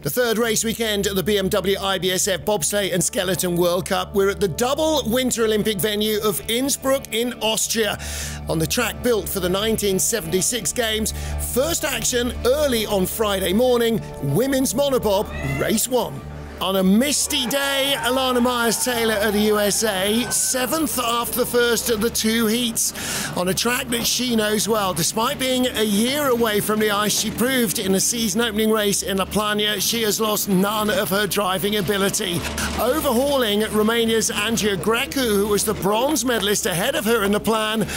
The third race weekend of the BMW IBSF Bobsleigh and Skeleton World Cup. We're at the double Winter Olympic venue of Innsbruck in Austria, on the track built for the 1976 Games. First action early on Friday morning, women's monobob, race 1. On a misty day, Alana Myers-Taylor of the USA, 7th after the first of the 2 heats. On a track that she knows well, despite being a year away from the ice, she proved in the season-opening race in La Plana she has lost none of her driving ability. Overhauling Romania's Andrea Grecu, who was the bronze medalist ahead of her in the plan,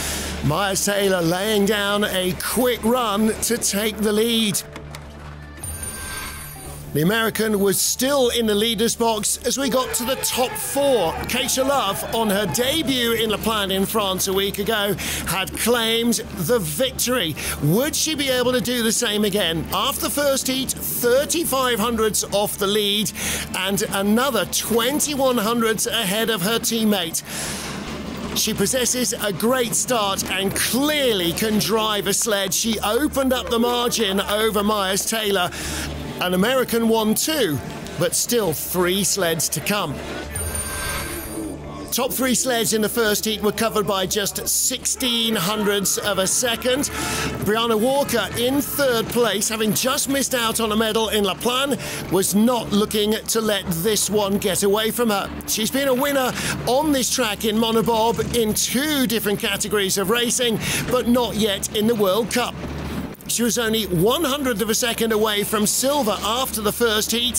Myers-Taylor laying down a quick run to take the lead. The American was still in the leader's box as we got to the top 4. Keisha Love, on her debut in La Plana in France a week ago, had claimed the victory. Would she be able to do the same again? After the first heat, 35 hundredths off the lead and another 21 hundredths ahead of her teammate. She possesses a great start and clearly can drive a sled. She opened up the margin over Myers-Taylor. An American won 2, but still 3 sleds to come. Top 3 sleds in the first heat were covered by just 16 hundredths of a second. Brianna Walker in 3rd place, having just missed out on a medal in La Plana, was not looking to let this one get away from her. She's been a winner on this track in monobob in 2 different categories of racing, but not yet in the World Cup. She was only 100th of a second away from silver after the first heat,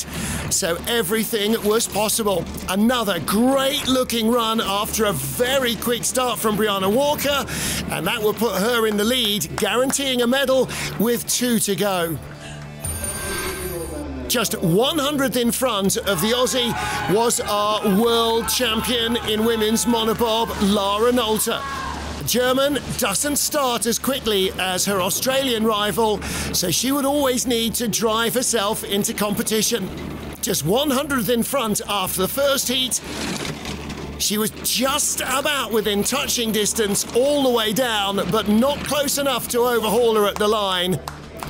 so everything was possible. Another great-looking run after a very quick start from Brianna Walker, and that will put her in the lead, guaranteeing a medal with 2 to go. Just 100th in front of the Aussie was our world champion in women's monobob, Lara Nolte. German doesn't start as quickly as her Australian rival, so she would always need to drive herself into competition. Just 100th in front after the first heat. She was just about within touching distance all the way down, but not close enough to overhaul her at the line.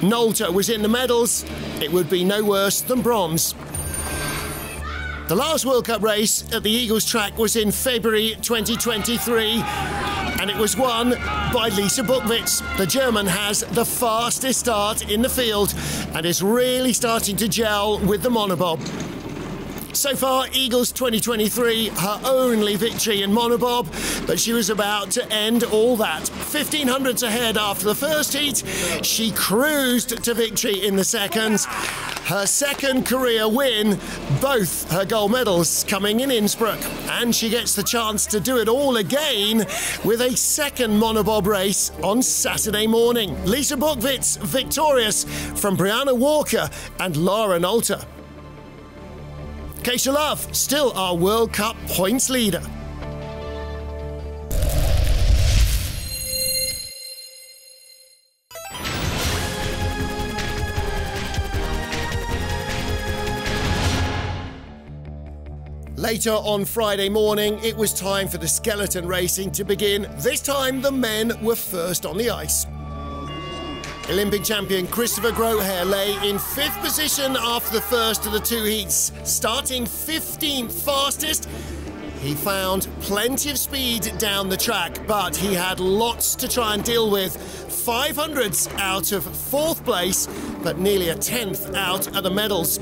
Nolte was in the medals. It would be no worse than bronze. The last World Cup race at the Eagles track was in February 2023. And it was won by Lisa Buchwitz. The German has the fastest start in the field and is really starting to gel with the monobob. So far, Eagles 2023, her only victory in monobob, but she was about to end all that. 15 hundredths ahead after the first heat, she cruised to victory in the second. Her second career win, both her gold medals coming in Innsbruck, and she gets the chance to do it all again with a second monobob race on Saturday morning. Lisa Buchwitz victorious from Brianna Walker and Lara Nolte. Keisha Love, still our World Cup points leader. Later on Friday morning, it was time for the skeleton racing to begin. This time, the men were first on the ice. Olympic champion Christopher Groothair lay in 5th position after the first of the 2 heats, starting 15th fastest. He found plenty of speed down the track, but he had lots to try and deal with. 5 hundredths out of 4th place, but nearly a 10th out of the medals.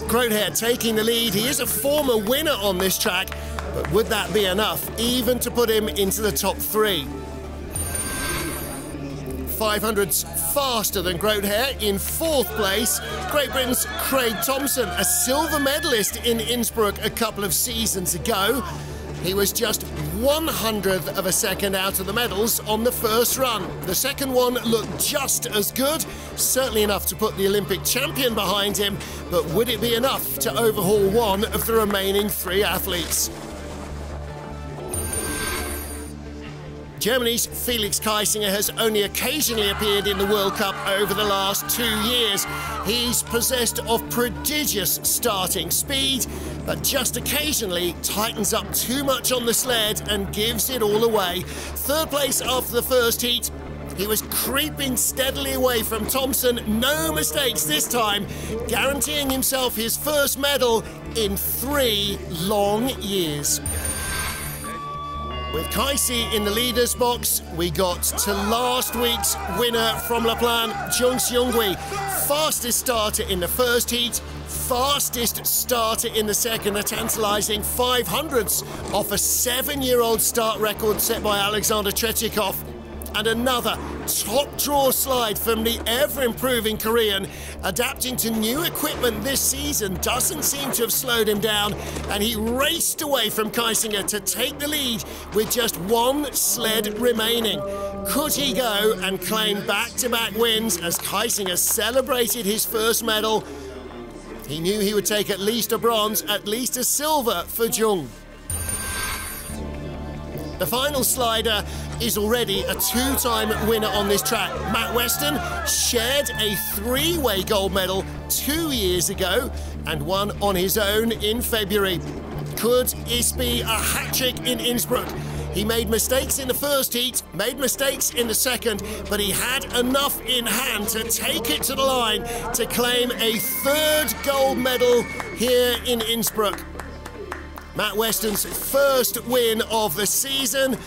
Groothair taking the lead. He is a former winner on this track, but would that be enough even to put him into the top 3? 5 hundredths faster than Groothair in 4th place. Great Britain's Craig Thompson, a silver medalist in Innsbruck a couple of seasons ago. He was just 100th of a second out of the medals on the first run. The second one looked just as good, certainly enough to put the Olympic champion behind him, but would it be enough to overhaul one of the remaining 3 athletes? Germany's Felix Kaisinger has only occasionally appeared in the World Cup over the last 2 years. He's possessed of prodigious starting speed, but just occasionally tightens up too much on the sled and gives it all away. 3rd place after the first heat, He was creeping steadily away from Thompson, no mistakes this time, guaranteeing himself his first medal in 3 long years. With Kaisi in the leader's box, we got to last week's winner from La Plan, Jung Seung-hui. Fastest starter in the first heat, fastest starter in the second, a tantalising 500ths off a 7-year-old start record set by Alexander Tretyakov. And another top draw slide from the ever-improving Korean. Adapting to new equipment this season doesn't seem to have slowed him down, and he raced away from Kaisinger to take the lead with just 1 sled remaining. Could he go and claim back-to-back wins as Kaisinger celebrated his first medal? He knew he would take at least a bronze, at least a silver for Jung. The final slider is already a 2-time winner on this track. Matt Weston shared a 3-way gold medal 2 years ago and won on his own in February. Could this be a hat-trick in Innsbruck? He made mistakes in the first heat, made mistakes in the second, but he had enough in hand to take it to the line to claim a 3rd gold medal here in Innsbruck. Matt Weston's first win of the season.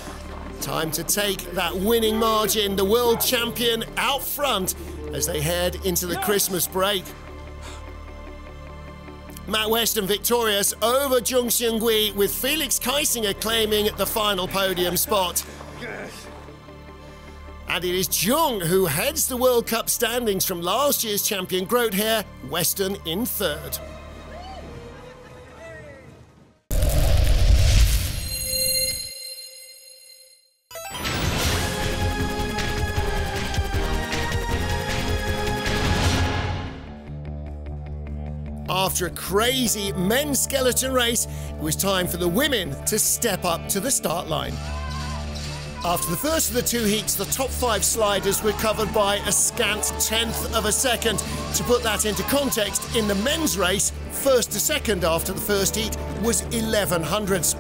Time to take that winning margin, the world champion out front as they head into the Christmas break. Matt Weston victorious over Jung Seung-hui, with Felix Kaisinger claiming the final podium spot. And it is Jung who heads the World Cup standings from last year's champion Groothair, Weston in 3rd. After a crazy men's skeleton race, it was time for the women to step up to the start line. After the first of the 2 heats, the top 5 sliders were covered by a scant 1/10 of a second. To put that into context, in the men's race, first to second after the first heat was 1100ths.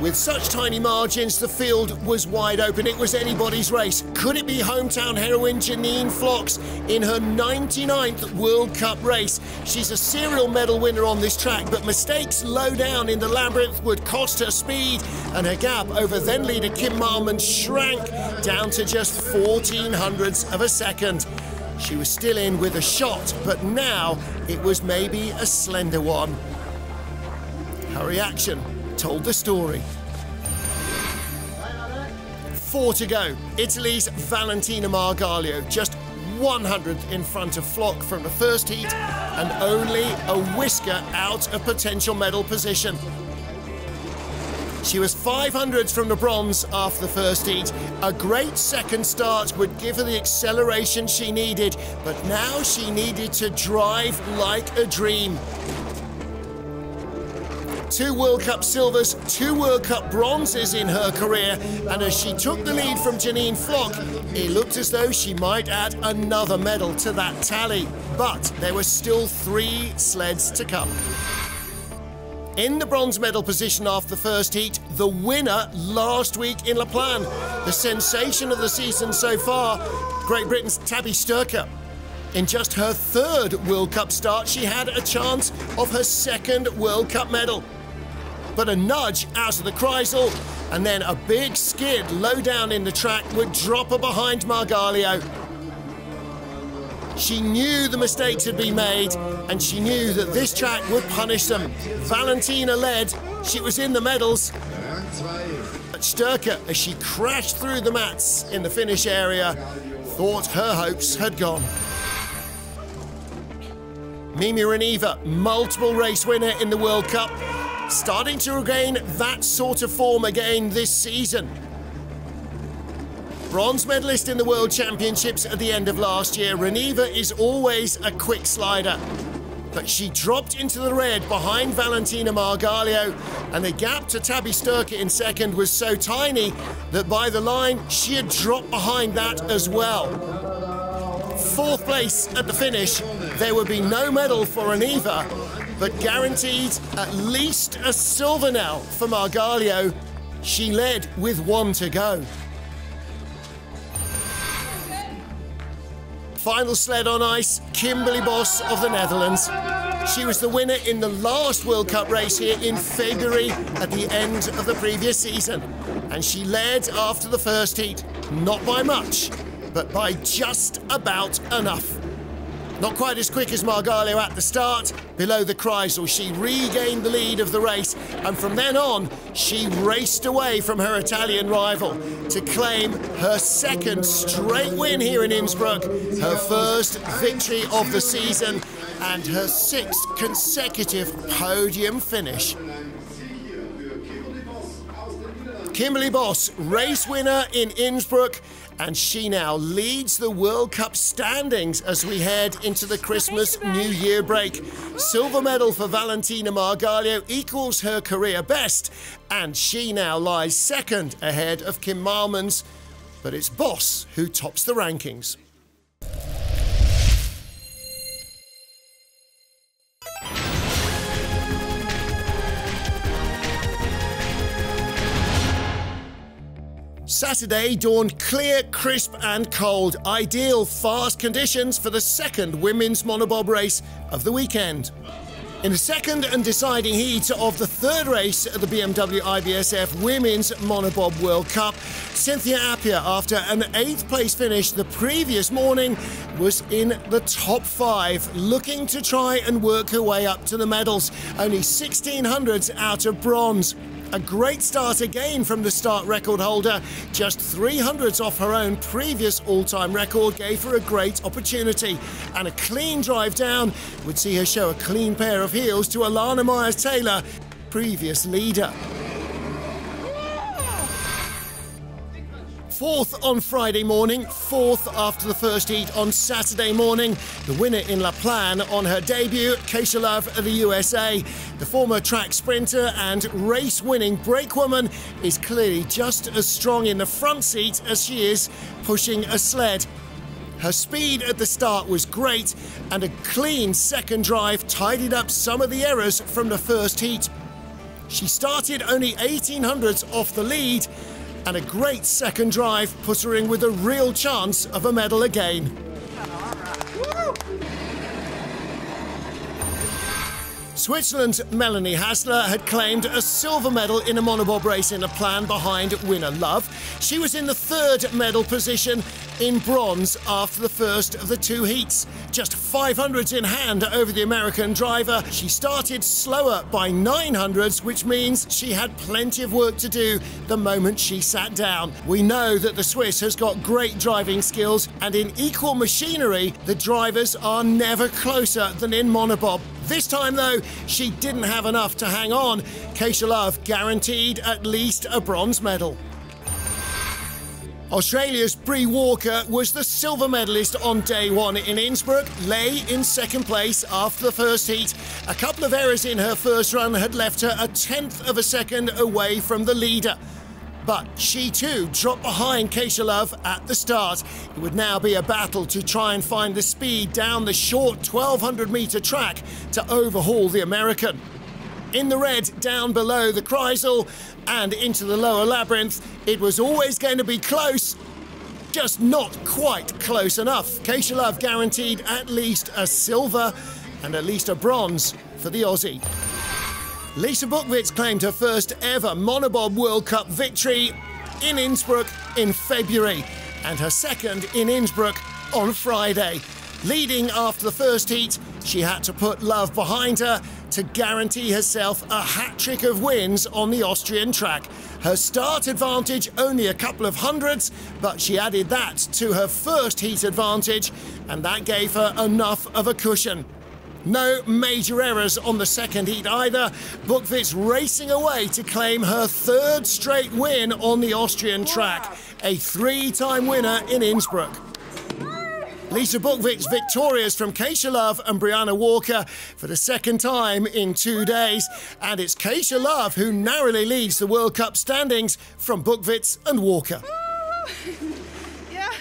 With such tiny margins, the field was wide open. It was anybody's race. Could it be hometown heroine Janine Flox in her 99th World Cup race? She's a serial medal winner on this track, but mistakes low down in the labyrinth would cost her speed, and her gap over then leader Kim Malman shrank down to just 1400ths of a second. She was still in with a shot, but now it was maybe a slender one. Her reaction told the story. 4 to go. Italy's Valentina Margalio, just 100th in front of Flock from the first heat and only a whisker out of potential medal position. She was 500ths from the bronze after the first heat. A great second start would give her the acceleration she needed, but now she needed to drive like a dream. 2 World Cup silvers, 2 World Cup bronzes in her career, and as she took the lead from Janine Flock, it looked as though she might add another medal to that tally. But there were still 3 sleds to come. In the bronze medal position after the first heat, the winner last week in La Plan. The sensation of the season so far, Great Britain's Tabby Sturcker. In just her 3rd World Cup start, she had a chance of her 2nd World Cup medal. But a nudge out of the Kreisel and then a big skid low down in the track would drop her behind Margalio. She knew the mistakes had been made, and she knew that this track would punish them. Valentina led, she was in the medals. But Sturcker, as she crashed through the mats in the finish area, thought her hopes had gone. Mimi Reniva, multiple race winner in the World Cup, starting to regain that sort of form again this season. Bronze medalist in the World Championships at the end of last year, Reniva is always a quick slider. But she dropped into the red behind Valentina Margalio, and the gap to Tabby Sturcker in 2nd was so tiny that by the line she had dropped behind that as well. 4th place at the finish. There would be no medal for Reniva, but guaranteed at least a silver now for Margalio. She led with 1 to go. Final sled on ice, Kimberly Bos of the Netherlands. She was the winner in the last World Cup race here in February at the end of the previous season. And she led after the first heat, not by much, but by just about enough. Not quite as quick as Margalio at the start. Below the Kreisel, she regained the lead of the race, and from then on, she raced away from her Italian rival to claim her second straight win here in Innsbruck, her first victory of the season, and her sixth consecutive podium finish. Kimberly Bos, race winner in Innsbruck, and she now leads the World Cup standings as we head into the Christmas New Year break. Silver medal for Valentina Margalio equals her career best, and she now lies second ahead of Kim Malmans, but it's Bos who tops the rankings. Saturday dawned clear, crisp and cold. Ideal fast conditions for the second women's monobob race of the weekend. In the second and deciding heat of the third race at the BMW IBSF Women's Monobob World Cup, Cynthia Appiah, after an 8th place finish the previous morning, was in the top 5, looking to try and work her way up to the medals. Only 1600ths out of bronze. A great start again from the start record holder. Just 300ths off her own previous all-time record gave her a great opportunity. And a clean drive down would see her show a clean pair of heels to Alana Myers-Taylor, previous leader. Fourth on Friday morning, fourth after the first heat on Saturday morning. The winner in La Plagne on her debut, Keisha Love of the USA. The former track sprinter and race-winning brakewoman is clearly just as strong in the front seat as she is pushing a sled. Her speed at the start was great, and a clean second drive tidied up some of the errors from the first heat. She started only 1800ths off the lead, and a great second drive put her in with a real chance of a medal again. Switzerland's Melanie Hasler had claimed a silver medal in a monobob race in La Plagne behind winner Love. She was in the third medal position in bronze after the first of the 2 heats. Just 500ths in hand over the American driver. She started slower by 900ths, which means she had plenty of work to do the moment she sat down. We know that the Swiss has got great driving skills, and in equal machinery, the drivers are never closer than in monobob. This time, though, she didn't have enough to hang on. Keisha Love guaranteed at least a bronze medal. Australia's Bree Walker was the silver medalist on day one in Innsbruck, lay in second place after the first heat. A couple of errors in her first run had left her a 1/10 of a second away from the leader. But she too dropped behind Keisha Love at the start. It would now be a battle to try and find the speed down the short 1200-metre track to overhaul the American. In the red, down below the Kreisel and into the lower labyrinth, it was always going to be close, just not quite close enough. Keisha Love guaranteed at least a silver and at least a bronze for the Aussie. Lisa Buchwitz claimed her first ever Monobob World Cup victory in Innsbruck in February, and her second in Innsbruck on Friday. Leading after the first heat, she had to put Love behind her to guarantee herself a hat-trick of wins on the Austrian track. Her start advantage only a couple of hundreds, but she added that to her first heat advantage, and that gave her enough of a cushion. No major errors on the second heat either. Buchwitz racing away to claim her third straight win on the Austrian track, a 3-time winner in Innsbruck. Lisa Buchwitz victorious from Keisha Love and Brianna Walker for the second time in 2 days, and it's Keisha Love who narrowly leads the World Cup standings from Buchwitz and Walker. Yeah.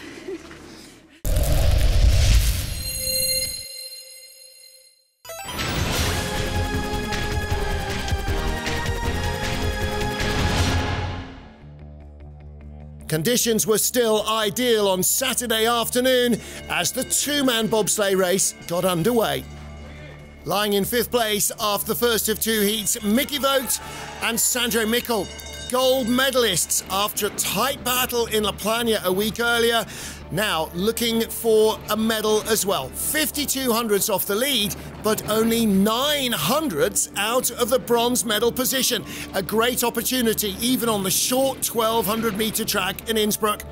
Conditions were still ideal on Saturday afternoon as the two-man bobsleigh race got underway. Lying in 5th place after the first of 2 heats, Mickey Vogt and Sandro Mikkel, gold medalists after a tight battle in La Plana a week earlier, now looking for a medal as well. 52 hundredths off the lead, but only 9 hundredths out of the bronze medal position. A great opportunity even on the short 1200-meter track in Innsbruck.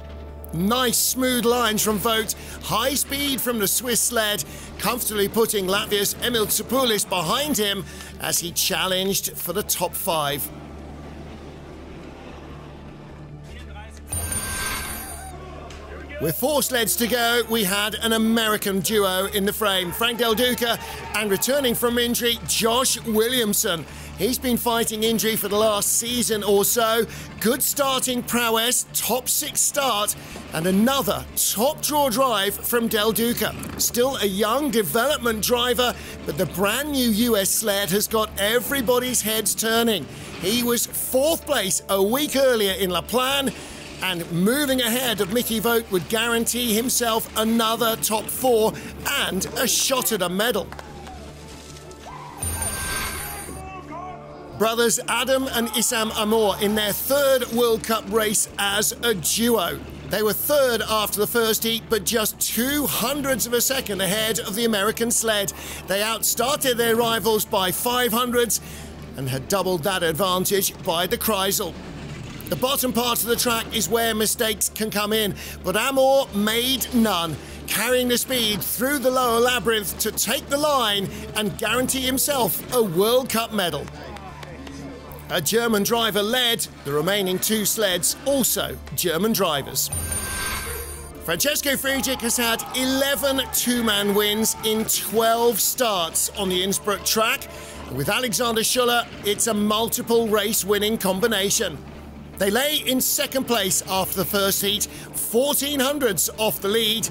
Nice smooth lines from Vogt, high speed from the Swiss sled, comfortably putting Latvia's Emil Tsipoulis behind him as he challenged for the top 5. With 4 sleds to go, we had an American duo in the frame, Frank Del Duca and returning from injury, Josh Williamson. He's been fighting injury for the last season or so. Good starting prowess, top 6 start, and another top draw drive from Del Duca. Still a young development driver, but the brand new US sled has got everybody's heads turning. He was 4th place a week earlier in La Plana, and moving ahead of Mickey Vogt would guarantee himself another top 4 and a shot at a medal. Brothers Adam and Issam Amour in their 3rd World Cup race as a duo. They were 3rd after the first heat, but just 2 hundredths of a second ahead of the American sled. They outstarted their rivals by 5 hundredths and had doubled that advantage by the Kreisel. The bottom part of the track is where mistakes can come in, but Amour made none, carrying the speed through the lower labyrinth to take the line and guarantee himself a World Cup medal. A German driver led, the remaining 2 sleds also German drivers. Francesco Friedrich has had 11 two-man wins in 12 starts on the Innsbruck track. With Alexander Schuller, it's a multiple race-winning combination. They lay in 2nd place after the first heat, 14 hundredths off the lead.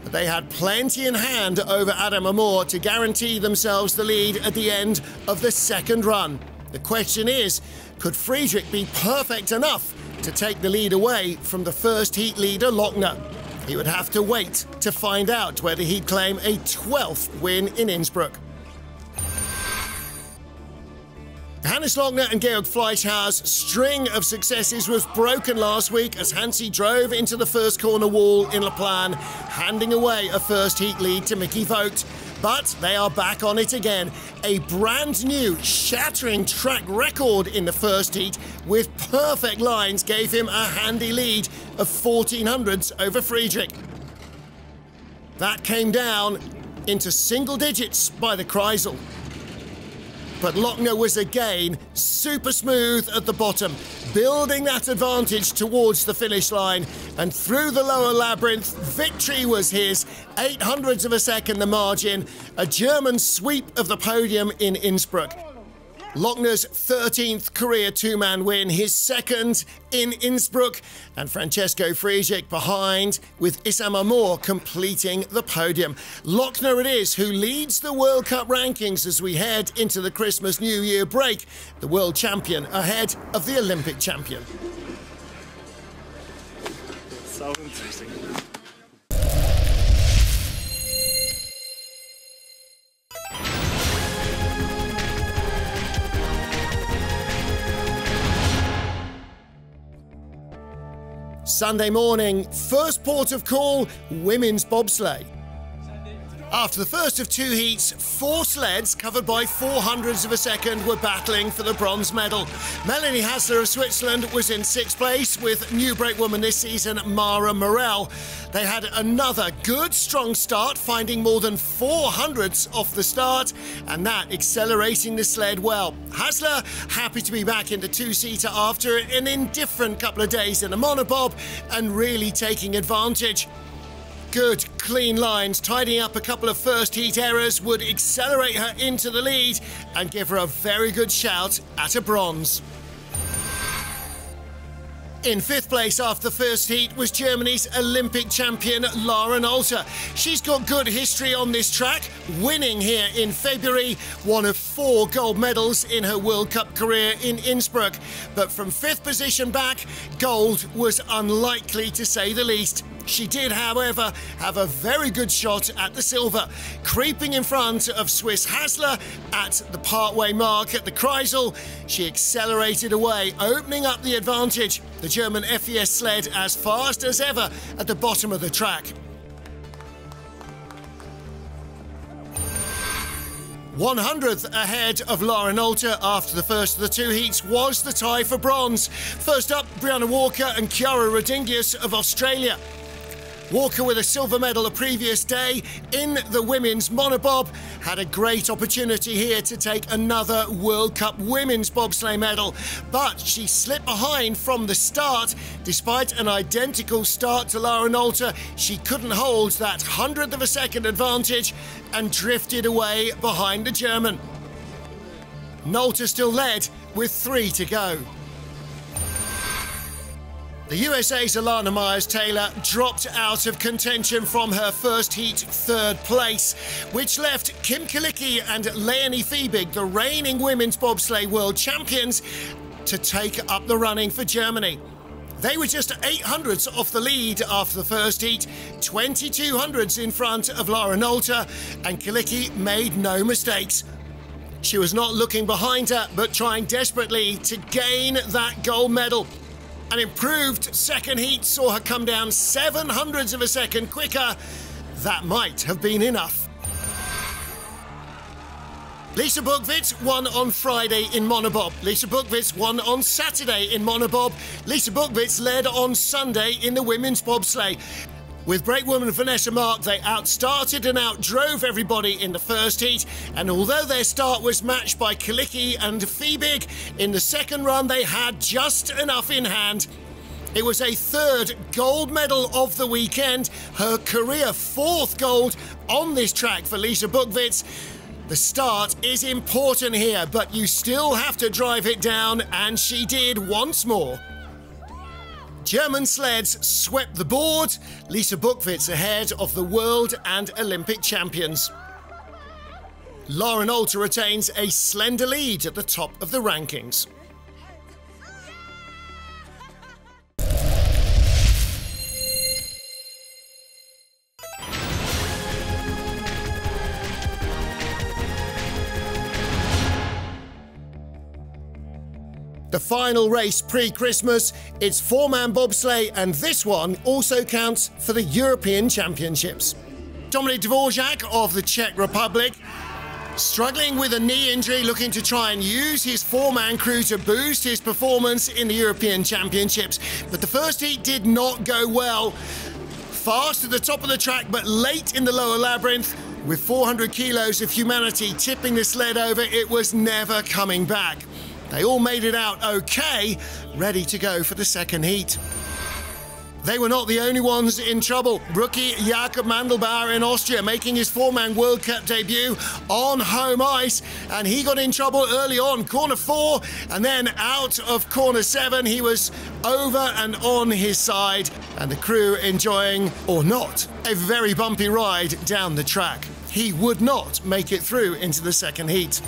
But they had plenty in hand over Adam Amour to guarantee themselves the lead at the end of the 2nd run. The question is, could Friedrich be perfect enough to take the lead away from the first heat leader, Lochner? He would have to wait to find out whether he'd claim a 12th win in Innsbruck. Hannes Lochner and Georg Fleischhauer's string of successes was broken last week as Hansi drove into the first corner wall in La Plana, handing away a first heat lead to Mickey Vogt. But they are back on it again. A brand new, shattering track record in the first heat with perfect lines gave him a handy lead of 14 hundredths over Friedrich. That came down into single digits by the Kreisel. But Lochner was again super smooth at the bottom, building that advantage towards the finish line. And through the lower labyrinth, victory was his. 8 hundredths of a second the margin, a German sweep of the podium in Innsbruck. Lochner's 13th career two-man win, his 2nd in Innsbruck, and Francesco Friedrich behind, with Issam Amour completing the podium. Lochner it is who leads the World Cup rankings as we head into the Christmas New Year break, the world champion ahead of the Olympic champion. So interesting. Sunday morning, first port of call, women's bobsleigh. After the first of 2 heats, 4 sleds covered by 4 hundredths of a second were battling for the bronze medal. Melanie Hasler of Switzerland was in 6th place with new brakewoman this season, Mara Morell. They had another good strong start, finding more than 4 hundredths off the start, and that accelerating the sled well. Hasler happy to be back in the 2-seater after an indifferent couple of days in a monobob and really taking advantage. Good, clean lines, tidying up a couple of first heat errors would accelerate her into the lead and give her a very good shout at a bronze. In fifth place after the first heat was Germany's Olympic champion Lara Nolte. She's got good history on this track, winning here in February, one of 4 gold medals in her World Cup career in Innsbruck. But from 5th position back, gold was unlikely to say the least. She did, however, have a very good shot at the silver, creeping in front of Swiss Hasler at the partway mark at the Kreisel. She accelerated away, opening up the advantage. The German FES sled as fast as ever at the bottom of the track. 100th ahead of Lara Nolte after the first of the 2 heats was the tie for bronze. First up, Brianna Walker and Chiara Rodingius of Australia. Walker, with a silver medal the previous day in the women's monobob, had a great opportunity here to take another World Cup women's bobsleigh medal, but she slipped behind from the start. Despite an identical start to Lara Nolte, she couldn't hold that 100th of a second advantage and drifted away behind the German. Nolte still led with 3 to go. The USA's Alana Myers-Taylor dropped out of contention from her first heat 3rd place, which left Kim Kalicki and Leonie Fiebig, the reigning women's bobsleigh world champions, to take up the running for Germany. They were just 800ths off the lead after the first heat, 2200ths in front of Lara Nolte, and Kalicki made no mistakes. She was not looking behind her, but trying desperately to gain that gold medal. An improved second heat saw her come down 700ths of a second quicker. That might have been enough. Lisa Bukvitz won on Friday in monobob. Lisa Bukvitz won on Saturday in monobob. Lisa Bukvitz led on Sunday in the women's bobsleigh. With brakewoman Vanessa Mark, they outstarted and outdrove everybody in the first heat, and although their start was matched by Kalicki and Fiebig, in the second run they had just enough in hand. It was a 3rd gold medal of the weekend, her career 4th gold on this track for Lisa Bukvitz. The start is important here, but you still have to drive it down, and she did once more. German sleds swept the board, Lisa Bukvitz ahead of the world and Olympic champions. Lara Nolte retains a slender lead at the top of the rankings. The final race pre-Christmas, it's 4-man bobsleigh, and this one also counts for the European Championships. Dominik Dvorak of the Czech Republic, struggling with a knee injury, looking to try and use his 4-man crew to boost his performance in the European Championships. But the first heat did not go well. Fast at the top of the track, but late in the lower labyrinth, with 400 kilos of humanity tipping the sled over, it was never coming back. They all made it out okay, ready to go for the second heat. They were not the only ones in trouble. Rookie Jakob Mandelbauer in Austria making his 4-man World Cup debut on home ice, and he got in trouble early on, corner 4, and then out of corner 7 he was over and on his side, and the crew enjoying, or not, a very bumpy ride down the track. He would not make it through into the second heat.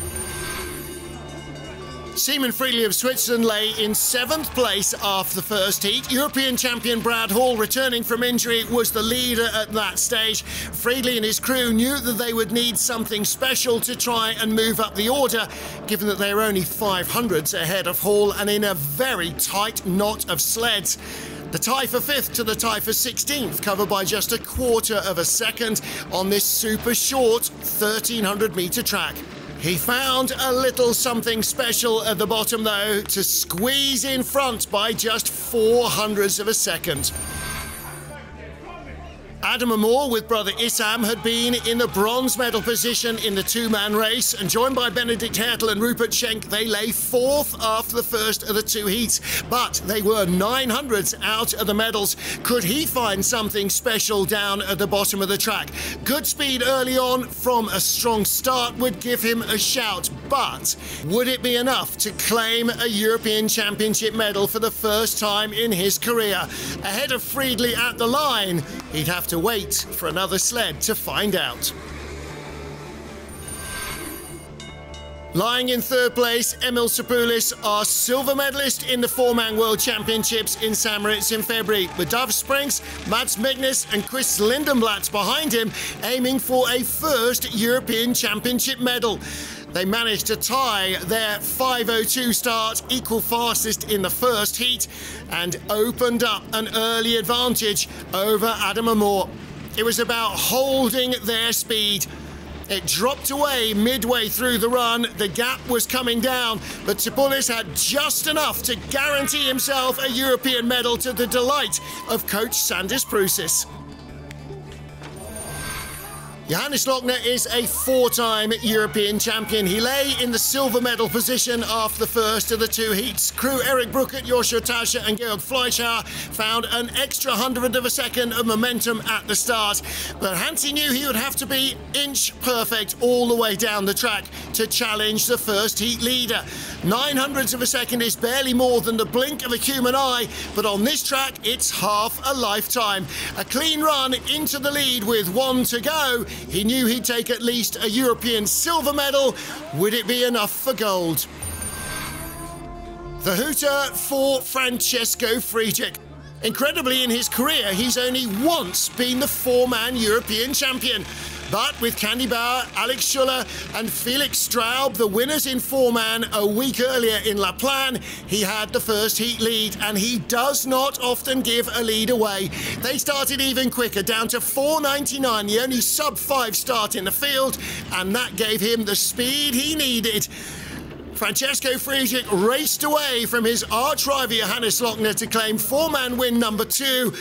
Simon Friedli of Switzerland lay in 7th place after the first heat. European champion Brad Hall, returning from injury, was the leader at that stage. Friedli and his crew knew that they would need something special to try and move up the order, given that they were only 500ths ahead of Hall and in a very tight knot of sleds. The tie for 5th to the tie for 16th, covered by just a quarter of a second on this super short 1,300-metre track. He found a little something special at the bottom, though, to squeeze in front by just 400ths of a second. Adam Amor with brother Issam had been in the bronze medal position in the two-man race, and joined by Benedikt Hertel and Rupert Schenk, they lay fourth after the first of the two heats. But they were 900ths out of the medals. Could he find something special down at the bottom of the track? Good speed early on from a strong start would give him a shout, but would it be enough to claim a European Championship medal for the first time in his career? Ahead of Friedli at the line, he'd have to wait for another sled to find out. Lying in third place, Emil Sapoulis, our silver medalist in the four-man World Championships in St. Moritz in February, with Dav Springs, Mads Magnus and Chris Lindenblatt behind him, aiming for a first European Championship medal. They managed to tie their 5:02 start, equal fastest in the first heat, and opened up an early advantage over Adam Amor. It was about holding their speed. It dropped away midway through the run. The gap was coming down, but Sapoulis had just enough to guarantee himself a European medal, to the delight of coach Sandis Prusis. Johannes Lochner is a four-time European champion. He lay in the silver medal position after the first of the two heats. Crew Eric Bruckert, Joshua Tasche and Georg Fleischauer found an extra 100th of a second of momentum at the start. But Hansi knew he would have to be inch perfect all the way down the track to challenge the first heat leader. 900ths of a second is barely more than the blink of a human eye, but on this track, it's half a lifetime. A clean run into the lead with one to go. He knew he'd take at least a European silver medal. Would it be enough for gold? The hooter for Francesco Friedrich. Incredibly, in his career, he's only once been the four-man European champion. But with Candy Bauer, Alex Schuller and Felix Straub, the winners in four-man a week earlier in La Plagne, he had the first heat lead, and he does not often give a lead away. They started even quicker, down to 4:99, the only sub-5 start in the field, and that gave him the speed he needed. Francesco Friedrich raced away from his arch-rival Johannes Lochner to claim four-man win number 2,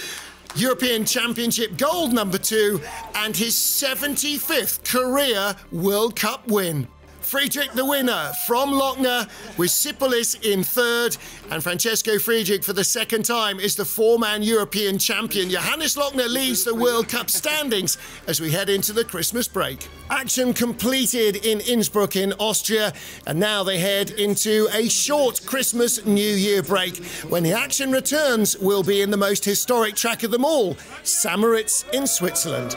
European Championship gold number 2, and his 75th career World Cup win. Friedrich the winner from Lochner, with Sapoulis in third, and Francesco Friedrich for the second time is the four-man European champion. Johannes Lochner leads the World Cup standings as we head into the Christmas break. Action completed in Innsbruck in Austria, and now they head into a short Christmas New Year break. When the action returns, we'll be in the most historic track of them all, St. Moritz in Switzerland.